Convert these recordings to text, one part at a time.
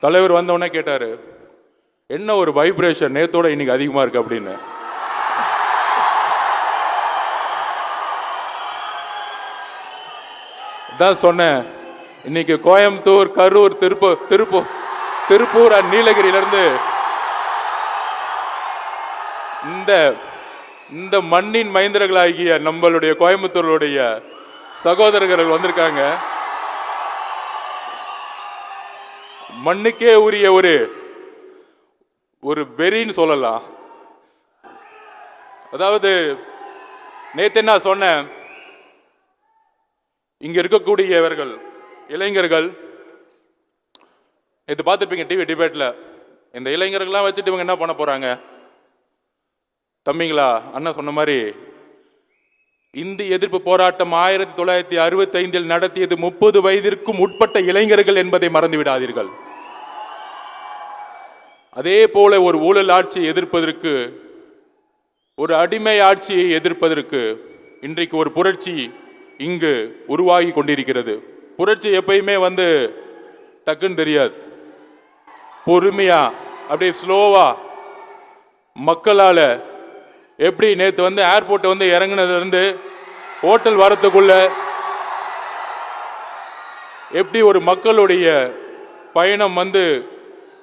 தலைவர் வந்தவொடனே கேட்டாரு, என்ன ஒரு வைப்ரேஷன் நேத்தோட இன்னைக்கு அதிகமா இருக்கு அப்படின்னு. தான் சொன்னேன், இன்னைக்கு கோயம்புத்தூர், கரூர், திருப்பூர் நீலகிரியிலிருந்து இந்த மண்ணின் மைந்தர்களாகிய நம்மளுடைய கோயம்புத்தூருடைய சகோதரர்கள் வந்திருக்காங்க. மண்ணுக்கே உரிய ஒரு வெறின்னு சொல்லலாம். அதாவது நேத்து என்ன சொன்னேன், இங்க இருக்கக்கூடியவர்கள் இளைஞர்கள் நேற்று பார்த்துருப்பீங்க டிவி டிபேட்ல. இந்த இளைஞர்கள்லாம் வச்சுட்டு இவங்க என்ன பண்ண போறாங்க தம்பிங்களா? அண்ணன் சொன்ன மாதிரி இந்திய எதிர்ப்பு போராட்டம் 1965 நடத்தியது 30 வயதிற்கும் உட்பட்ட இளைஞர்கள் என்பதை மறந்து விடாதீர்கள். அதே போல ஒரு ஊழல் ஆட்சியை எதிர்ப்பதற்கு, ஒரு அடிமை ஆட்சியை எதிர்ப்பதற்கு இன்றைக்கு ஒரு புரட்சி இங்கு உருவாகி கொண்டிருக்கிறது. புரட்சி எப்பயுமே டக்குன்னு தெரியாது. பொறுமையா அப்படியே ஸ்லோவா மக்களால எப்படி நேற்று ஏர்போர்ட் இறங்குனதுல இருந்து ஹோட்டல் வரத்துக்குள்ள எப்படி ஒரு மக்களுடைய பயணம்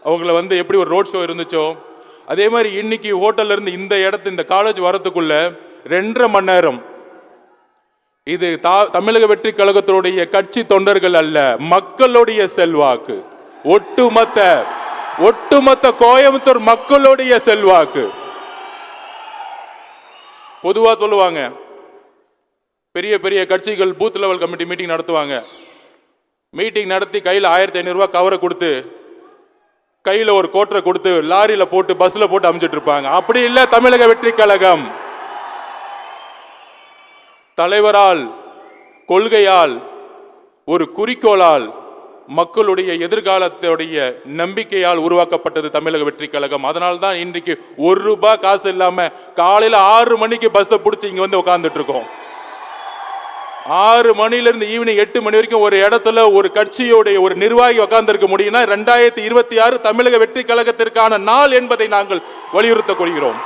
அவங்கள எப்படி ஒரு ரோட் ஷோ இருந்துச்சோ, அதே மாதிரி இன்னைக்கு ஹோட்டல்ல இருந்து இந்த காலேஜ் வரத்துக்குள்ள 2.5 மணி நேரம். இது தமிழக வெற்றி கழகத்தினுடைய கட்சி தொண்டர்கள் அல்ல, மக்களுடைய செல்வாக்கு, ஒட்டுமொத்த கோயம்புத்தூர் மக்களுடைய செல்வாக்கு. பொதுவா சொல்லுவாங்க, பெரிய பெரிய கட்சிகள் பூத் லெவல் கமிட்டி மீட்டிங் நடத்துவாங்க. மீட்டிங் நடத்தி கையில் 1500 ரூபாய் கவரை கொடுத்து, கையில் ஒரு கோட்டரை கொடுத்து, லாரியில போட்டு பஸ்ல போட்டு அமைச்சிட்டு இருப்பாங்க. அப்படி இல்லை தமிழக வெற்றி கழகம். தலைவரால், கொள்கையால், ஒரு குறிக்கோளால், மக்களுடைய எதிர்காலத்துடைய நம்பிக்கையால் உருவாக்கப்பட்டது தமிழக வெற்றி கழகம். அதனால்தான் இன்றைக்கு 1 ரூபாய் காசு இல்லாம காலையில 6 மணிக்கு பஸ்ஸை பிடிச்சி இங்க உட்கார்ந்துட்டு இருக்கோம். 6 மணிலிருந்து ஈவினிங் 8 மணி வரைக்கும் ஒரு இடத்துல ஒரு கட்சியோடைய ஒரு நிர்வாகி உட்கார்ந்திருக்க முடியும்னா 2026 தமிழக வெற்றி கழகத்திற்கான நாள் என்பதை நாங்கள் வலியுறுத்தக் கொள்கிறோம்.